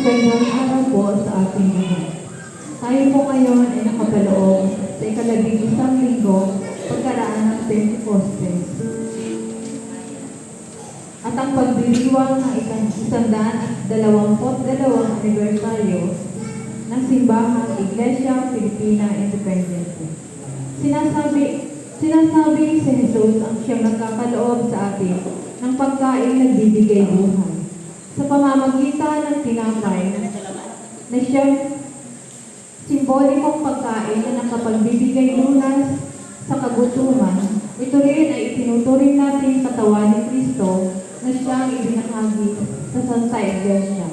Magandang araw po sa ating lahat. Tayo po ngayon ay nakapaloob sa ikalabing-isang linggo pagkaraan ng Pentecostes. At ang pagdiriwang ng 122 anibersaryo ng Simbahang Iglesia Filipina Independiente. Sinasabi si Jesus ang siyang nagkakaloob sa atin ng pagkain na nagbibigay buhay. Sa pamamagitan ng tinapay na siyang simbolikong pagkain na nakapagbibigay lunas sa kagutuman, ito rin ay itinuturing natin katawan ni Kristo na siyang ibinahagi sa Santa Iglesia.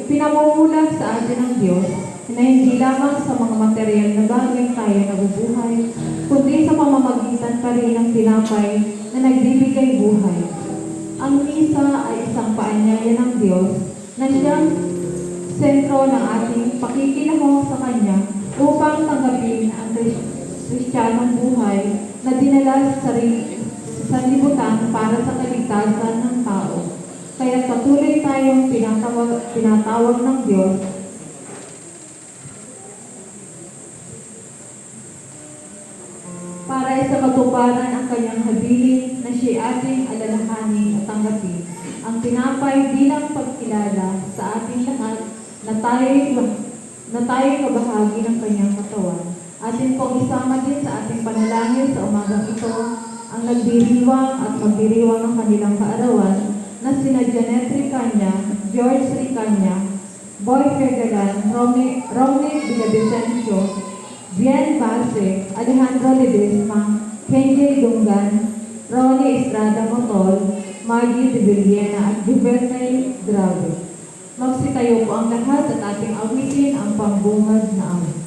Ipinamumulat sa atin ng Diyos na hindi lamang sa mga material na bagay tayo nabubuhay, kundi sa pamamagitan pa rin ng tinapay na nagbibigay buhay. Ang misa ay isang paanyaya ng Diyos na siyang sentro ng ating pakikinahon sa Kanya upang tanggapin ang Kristiyanong buhay na dinala sa sanlibutan para sa kaligtasan ng tao. Kaya patuloy tayong tinatawag ng Diyos para sa katuparan ang Kanyang habilin na siya ating alalahanin at tanggapin ang tinapay bilang pagkilala sa ating lahat na tayo'y kabahagi ng Kanyang katawan. Atin pong isama din sa ating panalangin sa umagang ito ang nagdiriwang at magdiriwang ng kanilang kaarawan na sina Janet Ricanya, George Ricanya, Boy Fergalan, Romney Villavicencio, Bien Base, Alejandro Ledesma, Kenji Dungan, Ronnie Estrada Motol, Maggie de Villena at Juvenile Grave. Magsitayo po ang lahat at ating awitin ang pambungad na awit.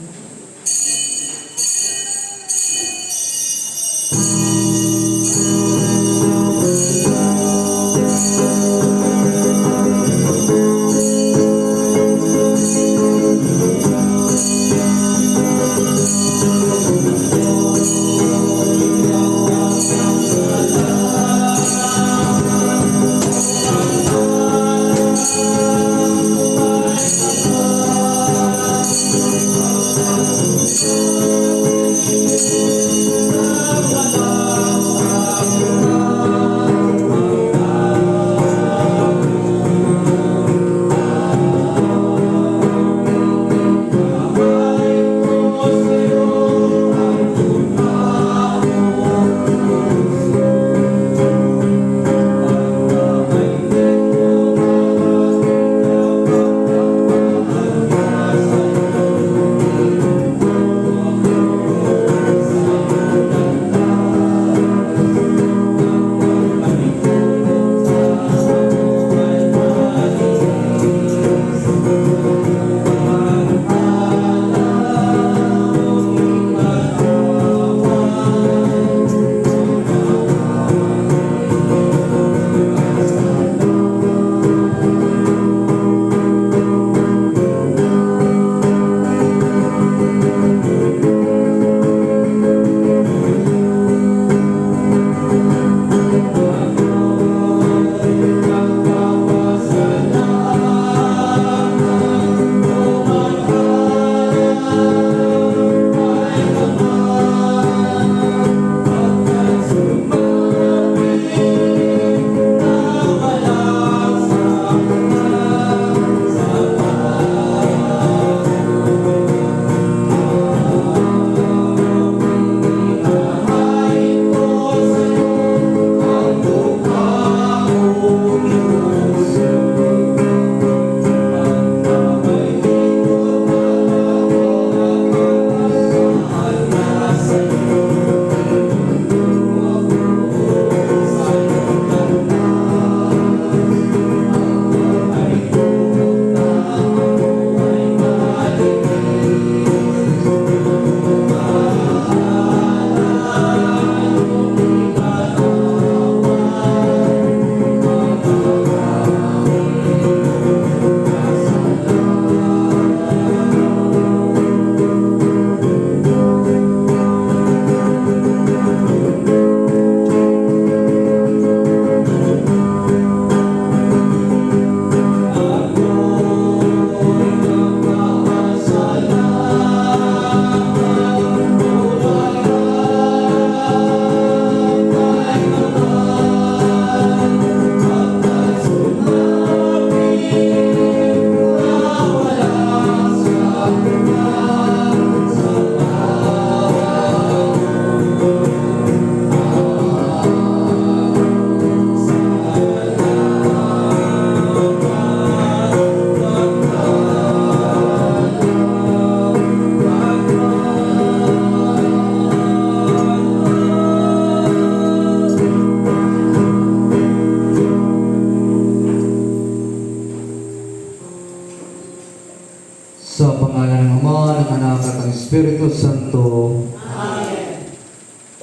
Sa pangalan ng Ama, ng Anak at ng Espiritu Santo. Amen.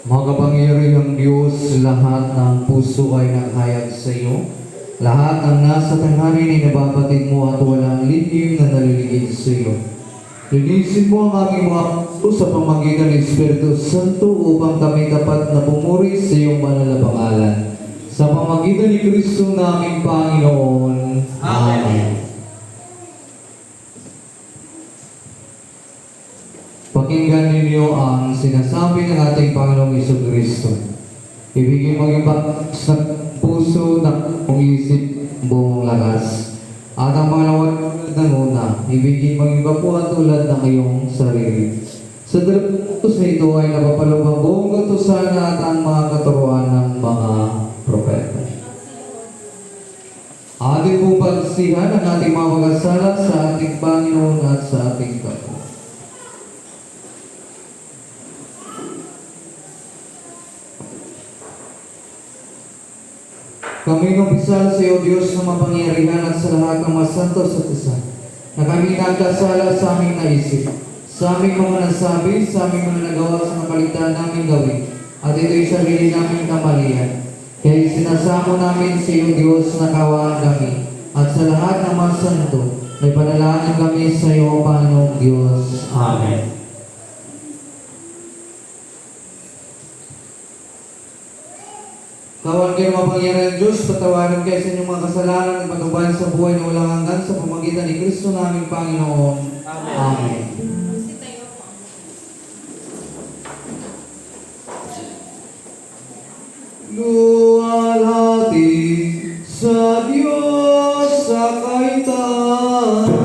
Makapangyarihang Diyos, lahat ng puso ay naghayag sa iyo. Lahat ng nasa tangharin ay nababatid mo at walang lihim na naliligid sa iyo. Linisin mo ang aming mga puso sa pamagitan ng Espiritu Santo upang kami dapat na pumuri sa iyong banal na pangalan. Sa pamagitan ni Kristo naming Panginoon. Amen. Pakinggan ninyo ang sinasabi ng ating Panginoong Jesucristo. Ibigay maging sa puso ng isip buong lakas. At ang pangalawa ng una, ibigay maging kapuan tulad ng iyong sarili. Sa dalawang na ito ay napapalubang buong katusan at ang mga katuruan ng mga propeta. Ating pong pagsihan ang ating mga pagkasala sa ating Panginoon at sa ating kapwa. Kami nagpisal sa iyo, Diyos na mapangyarihan at sa lahat ng masanto sa tisan, na kami nagkasala sa aming naisip, sa aming mga nasabi, sa aming mga nagawa sa nakaligtaan namin gawin, at ito'y sarili naming kamalian. Kaya sinasamo namin sa iyo, Diyos, na kawaan kami, at sa lahat ng masanto, may panalangin kami sa iyo, Panginoong Diyos. Amen. Kawan kayo mapangyarihan Diyos, patawarin kayo sa inyong mga kasalanan at pagkabayan sa buhay na walang hanggan sa pamagitan ni Kristo naming Panginoon. Amen. Amen. Luwalhati sa Diyos sa kaitasan.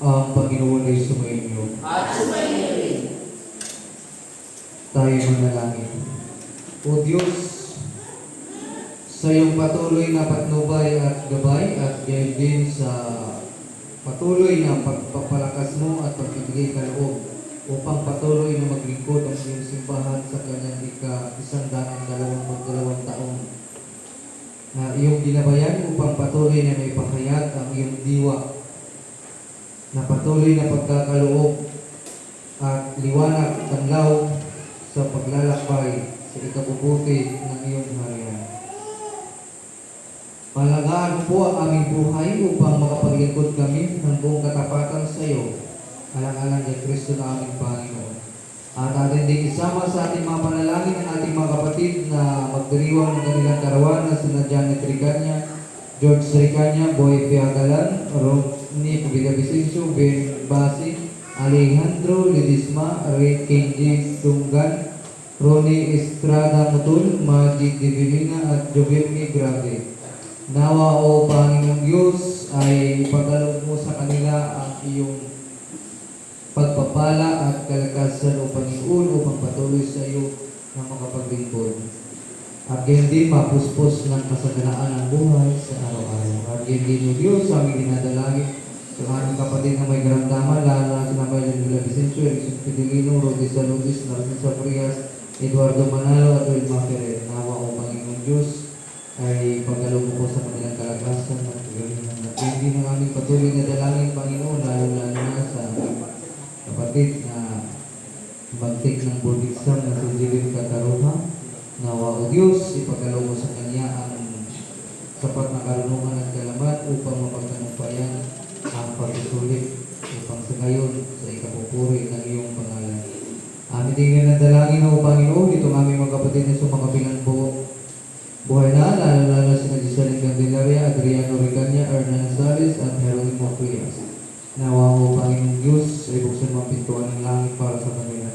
Ang Panginoon ay sumainyo. At sumainyo rin. Tayo manalangin. O Diyos, sa iyong patuloy na patnubay at gabay at gayon din sa patuloy na pagpapalakas mo at pagbibigay kaloob upang patuloy na maglingkod ang iyong simbahan sa kanyang ika-122 taong na iyong ginabayan upang patuloy na may pakayat ang iyong diwa na patuloy na pagkakaloob at liwanag tanglaw sa paglalakbay sa ikabubuti ng iyong harian. Palagaan po ang aming buhay upang makapaglingkod kami ng buong katapatan sa iyo, alang-alang kay Kristo na aming Panginoon. At atin din isama sa ating mga panalangin ang ating mga kapatid na magdiriwang ng kanilang karawan na sina Janet Ricanya, George Ricanya, Boy Piagalan, Rodney Villavicencio, Ben Basi, Alejandro Ledisma, Ray Kenji Tunggan, Ronnie Estrada Mutul, Majid Divilina at Jovelmi Grave. Nawa o Panginoong Diyos ay ipagkaloob mo sa kanila ang iyong pagpapala at kalakasan o Panginoon upang patuloy sa iyo na makapaglingkod. At gayon din mapuspos ng kasaganaan ng buhay sa araw-araw. At gayon din o Diyos sa aming dinadalangin sa aming kapatid na may karamdaman, lalo na sa namay ng Villavicencio, Erickson Fidelino, Rodi Saludis, Narcin Saprias, Eduardo Manalo at Will Macere. Nawa o Panginoong Diyos ay pagkaloob mo po sa kanilang kalakasan at gawin ng hindi ng aming patuloy na dalangin, Panginoon, lalo-lalo na sa kapatid na magtik ng board exam na si Jilin Kataruha. Nawa o Diyos, ipagkaloob mo sa kanya ang sapat na karunungan at kalaman upang mapagtanumpayan ang pagsusulit upang sa ngayon sa ikapupuri ng iyong pangalan. Amin din na dalangin o Panginoon, itong aming mga kapatid na sumakabilang po buhay na, lalo-lalo si Nagisaling Candelaria, Adriano Ricanya, Hernan Salis, at Jeronimo Frias. Nawa o Panginoong Diyos, ay buksan mga pintuan ng langit para sa kanila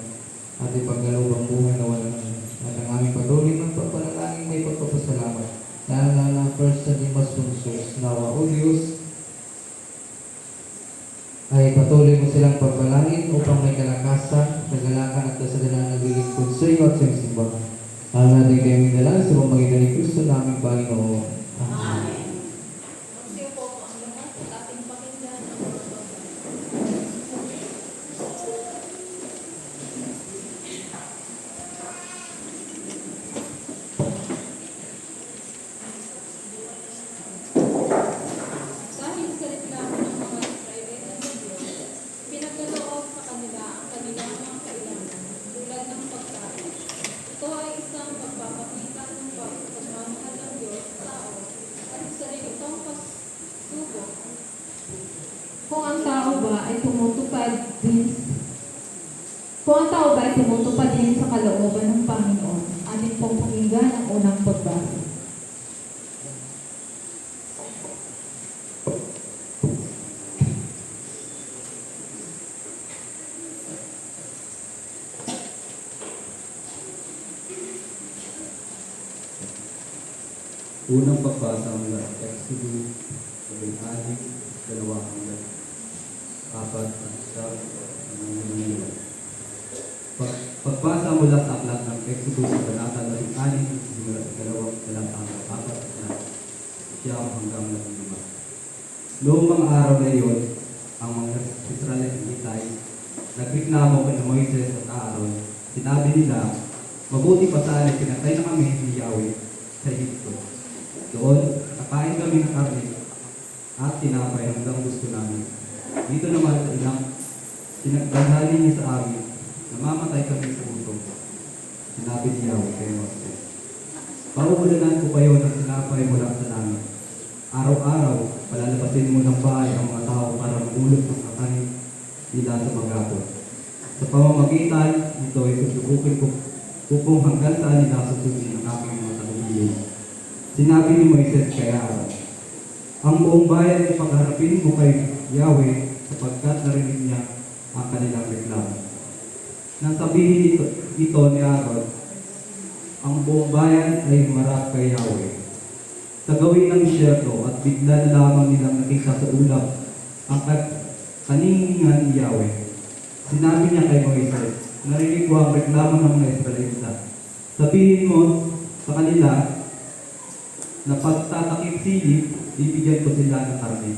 at ipagkaloob ang buhay na walang hanggan. At ang aming patuloy magpapanalangin may pagpapasalamat. Lalo-lalo ang First and Limas Sponsors. Nawa o Diyos, ay patuloy mo silang pagpalangin upang may kalakasan, kagalakan at kasaganaan na naglilingkod sa iyo at sa iyong simbahan. Lalo natin kayo mindalan sa pamagitan ni Kristo naming Panginoon. Amen. Siya po ang lahat at ating pakinggan ang dahil sa reklamo ng mga Israelita ng Diyos, pinagkaloob sa kanila ang kanilang mga kailangan tulad ng pagkain. Ito ay isang pagpapakita ng pagmamahal ng Diyos sa tao at isa rin itong pagsubok. Kung ang tao ba ay tumutupad din sa kalooban ng Panginoon, atin pong pakinggan ang unang pagbasa. Unang pagbasa mula sa Exodus 2:2 hanggang 4 at 9. Pagbasa mula sa aklat ng Exodus sa Kabanata 16, simula sa 2 talatang 4 at 9 hanggang 15. Noong mga araw na iyon, ang mga Israelitay nagreklamo kay Moises at Aaron. Sinabi nila, mabuti pa sana pinatay na kami ni Yahweh sa Egypto. Doon, kakain kami ng karne at tinapay hanggang gusto namin. Dito naman sa ilang pinagdadali niya sa amin, namamatay kami sa gutom. Sinabi ni Yahweh kay Moses, pauulanan ko kayo ng tinapay mula sa langit. Araw-araw, palalabasin mo ng bahay ang mga tao para magulot ng kakanin nila sa maghapon. Sa pamamagitan nito ay susubukin ko kung hanggang saan nila susundin ang aking mga talubilin. Sinabi ni Moises kay Aaron, ang buong bayan ay pagharapin mo kay Yahweh sapagkat narinig niya ang kanilang reklamo. Nang sabihin ito ni Aaron, ang buong bayan ay humarap kay Yahweh. Sa gawin ng disyerto at bigla na lamang nilang nakita sa ulap ang Kaningingan ni Yahweh. Sinabi niya kay Moises, narinig ko ang reklamo ng mga Israelita. Sabihin mo sa kanila na pagtatakip silip, bibigyan ko sila ng karne.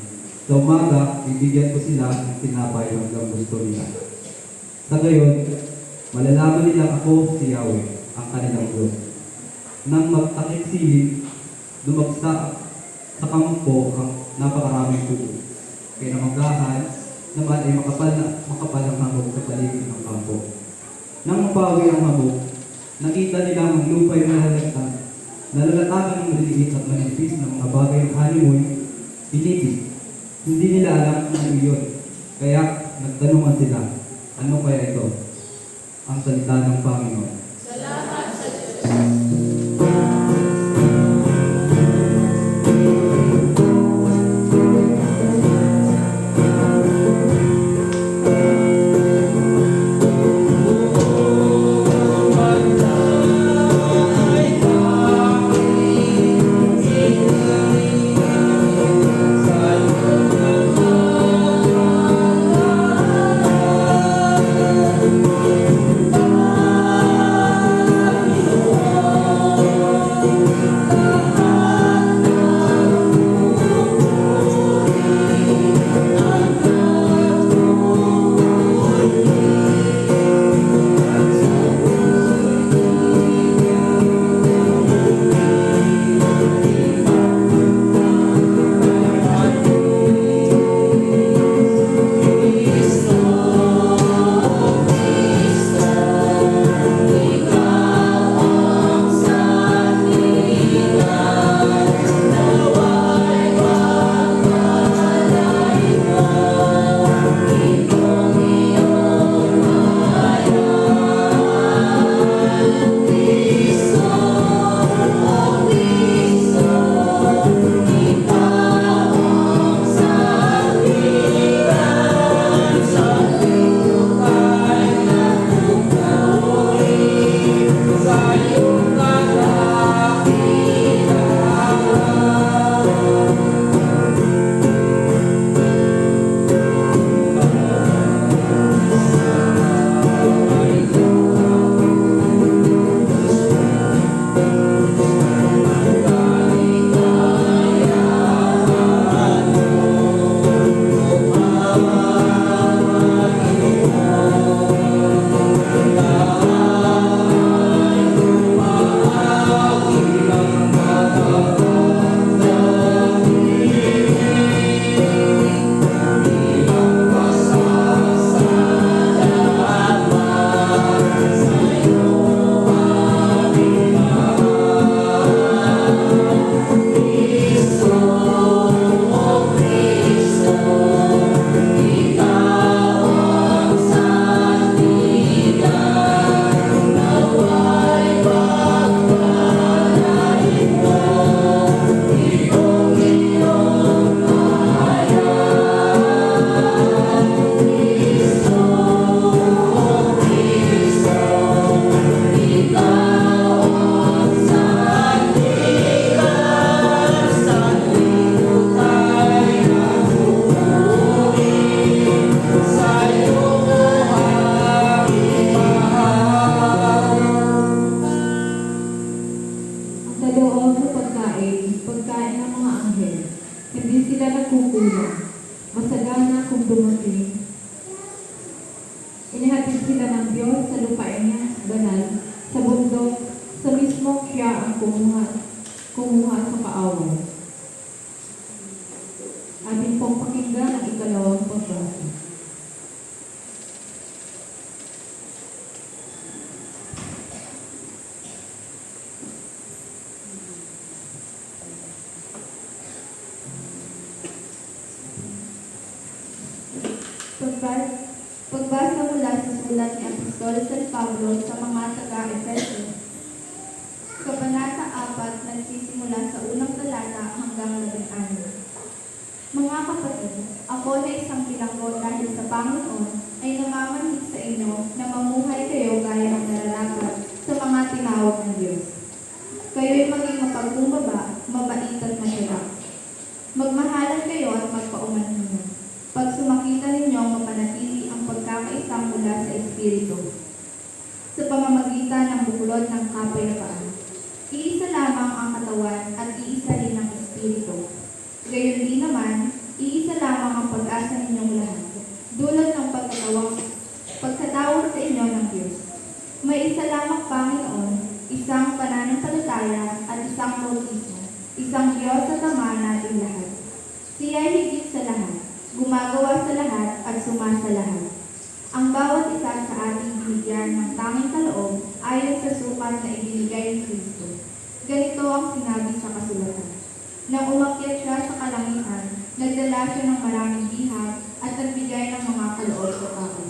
Sa umaga, bibigyan ko sila ng tinapay hanggang gusto nila. Sa gayon, malalaman nila ako si Yahweh, ang kanilang Diyos. Nang magtakip silip, dumagsa sa kampo ang napakaraming tubo. Kaya namagahan naman ay makapal ang hamog sa paligid ng kampo. Nang mapawi ang hamog, nakita nila ang lupa'y nalalatagan ng maliliit at manipis ng mga bagay ng animoy, pinipis. Hindi nila alam kung ano yun. Kaya nagtanungan sila, ano kaya ito? Ang salita ng Panginoon. dumating. Inihatid sila ng Diyos sa lupain niya, banal, sa bundok, sa mismo siya ang kumuha sa kaaway. Atin pong pakinggan ang ikalawang pagbasa. Pagbasa mula sa sulat ni Apostol San Pablo sa mga taga-Efeso, Kabanata 4, nagsisimula sa unang talata hanggang 16. Mga kapatid, ako na isang bilanggo dahil sa Panginoon ay namamanhid sa inyo na mamuhay kayo gaya ng nararapat sa mga tinawag ng Diyos. Kayo'y maging mapagkumbaba, mabait at masyarak. Magmahalan kayo at magpaumanhin. Pag sumakita ninyong isang mula sa Espiritu, sa pamamagitan ng buklod ng kapayapaan. Iisa lamang ang katawan at iisa rin ang Espiritu. Gayon din naman, iisa lamang ang pag-asa ninyong lahat, dulot ng pagkatawag sa inyo ng Diyos. May isa lamang Panginoon, isang pananampalataya at isang bautismo, isang Diyos at Ama natin lahat. Siya ay higit sa lahat, gumagawa sa lahat at sumasa lahat. Ang bawat isa sa ating binigyan ng tanging kaloob ayon sa sukat na ibinigay ni Kristo. Ganito ang sinabi sa kasulatan. Nang umakyat siya sa kalangitan, nagdala siya ng maraming bihag at nagbigay ng mga kaloob sa tao.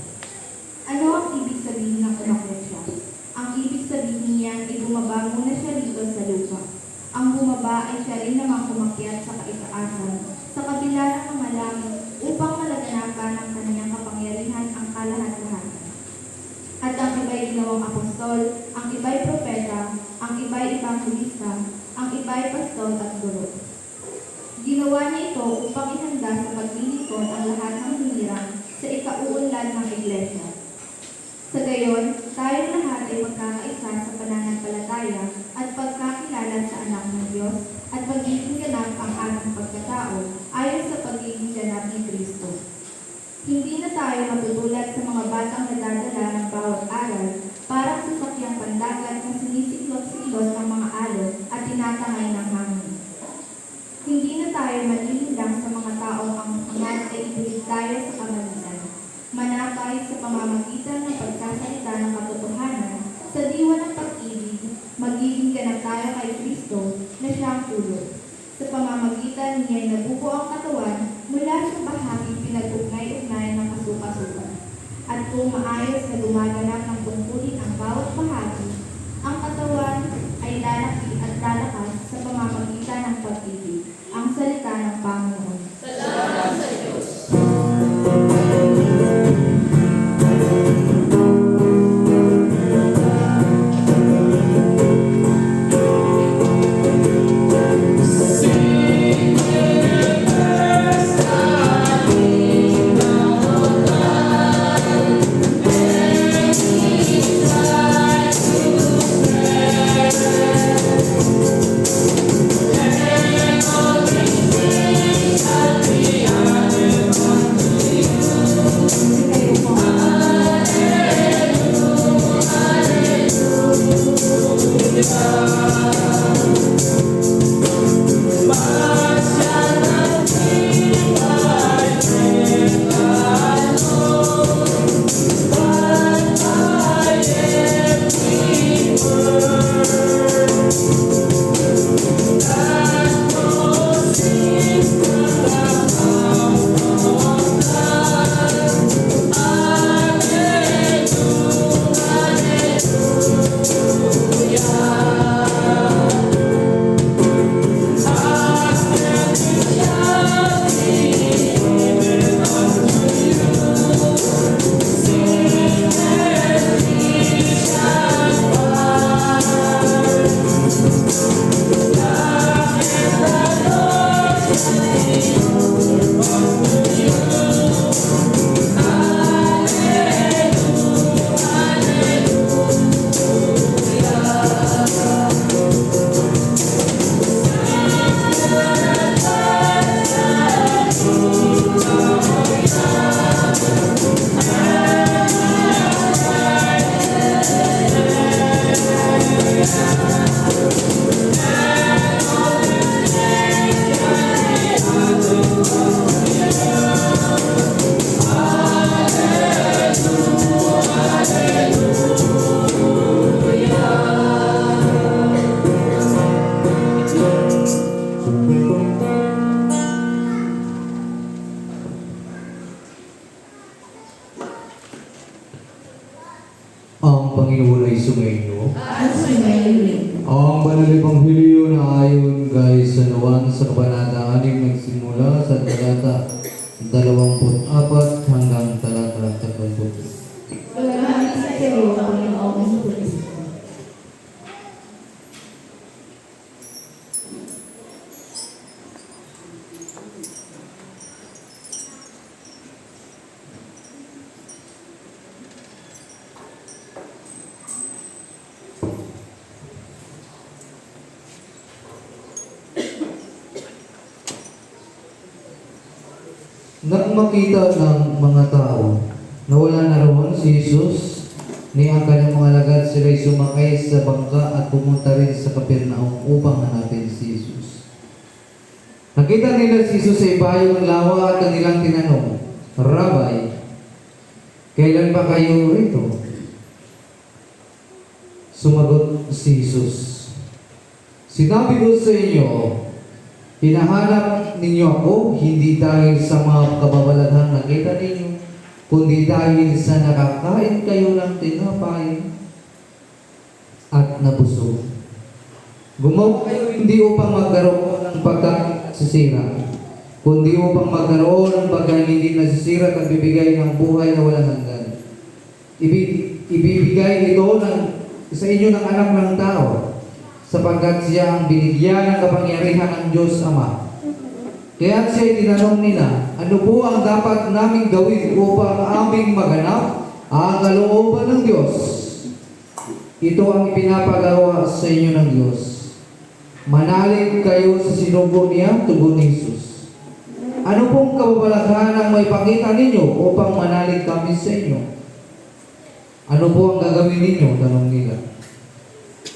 Ano ang ibig sabihin ng umakyat siya? Ang ibig sabihin niya ay bumaba muna siya dito sa lupa. Ang bumaba ay siya rin namang umakyat sa kaitaasan, sa kabila ng mga langit, upang malaganapan ng kanyang kapangyarihan ang kalahat-lahatan. At ang iba'y ginawang apostol, ang iba'y propeta, ang iba'y evangelista, ang iba'y pastol at guro. Ginawa niya ito upang ihanda sa paglilingkod ang lahat ng hinirang sa ikauunlad ng Iglesia. Sa gayon, tayong lahat ay magkakaisa sa pananampalataya at pagkakilala sa anak ng Diyos at pagiging ganap ang ating pagkatao ayon sa pagiging ganap ni Kristo. Hindi na tayo matutulad sa mga batang nadadala ng bawat aral, parang sasakyang pandagat na sinisiklot-siklot ng mga alon at tinatangay ng hangin. Hindi na tayo manilinlang sa mga taong ang hangat ay ibulig tayo sa kamalian. Manapay sa pamamagitan ng pagsasalita ng katotohanan, sa diwa ng pag-ibig, magiging ganap tayo kay Kristo na siyang pulo. Sa pamamagitan niya nabubuo ang katawan mula sa bahagi pinag-ugnay-ugnay ng kasukasukan. At kung maayos na gumaganap ng tungkulin ang bawat bahagi, ang katawan ay lalaki at lalakas sa pamamagitan ng pag-ibig. Ang salita ng Panginoon. Salamat sa Diyos. Ang Panginoon ay sumainyo. At sumayin. Ang banal ebanghelyo na ayon kay San Juan sa kabanata 6 nagsimula sa talata 24 hanggang talata 30. Salamat sa iyo, Panginoong Kristo. Nang makita ng mga tao na wala na roon si Jesus, ni ang kanyang mga alagad, sila'y sumakay sa bangka at pumunta rin sa Kapernaum upang hanapin si Jesus. Nakita nila si Jesus sa ibayo ng lawa at kanilang tinanong, Rabay, kailan ba kayo rito? Sumagot si Jesus, sinabi ko sa inyo, hinahanap ninyo ako hindi dahil sa mga kababalaghang nakita ninyo, kundi dahil sa nakakain kayo ng tinapay at nabusog. Gumawa kayo hindi upang magkaroon ng pagkain at sisira, kundi upang magkaroon ng pagkain hindi nasisira at bibigay ng buhay na walang hanggan. Ibibigay ito sa inyo ng anak ng tao, sapagkat siya ang binigyan ng kapangyarihan ng Diyos Ama. Kaya siya tinanong nila, ano po ang dapat naming gawin upang aming maganap ang kalooban ng Diyos? Ito ang ipinapagawa sa inyo ng Diyos. Manalig kayo sa sinugo niya, tugon ni Jesus. Ano pong kababalaghan ang may pakita ninyo upang manalig kami sa inyo? Ano po ang gagawin ninyo? Tanong nila.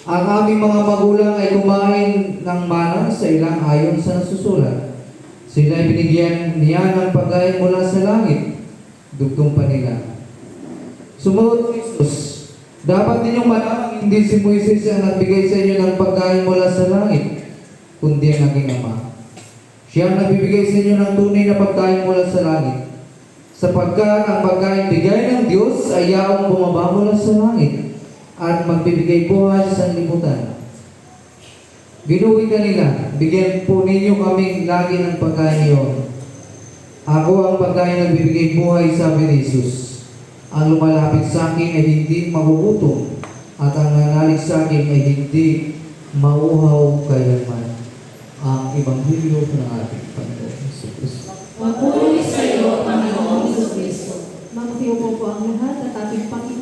Ang aming mga magulang ay kumain ng mana sa ilang ayon sa nasusulat. Sila ay binigyan niya ng pagkain mula sa langit. Dugtong pa nila. Sumagot ni Jesus, dapat ninyong malaman hindi si Moises ang nagbigay sa inyo ng pagkain mula sa langit, kundi ang aking Ama. Siya ang nagbibigay sa inyo ng tunay na pagkain mula sa langit. Sapagkat ang pagkain bigay ng Diyos ay yaong bumaba mula sa langit at magbibigay buhay sa liputan. Ginuwi kanila, bigyan po ninyo kaming lagi ng pagkain iyon. Ako ang pagkain na nagbibigay buhay, sabi ni Jesus. Ang lumalapit sa akin ay hindi magugutom, at ang nanalig sa akin ay hindi mauhaw kailanman. Ang Ebanghelyo ng ating Panginoon Jesucristo. Magpuri sa iyo, Panginoong Jesucristo. Magsiupo po ang lahat at ating Panginoon.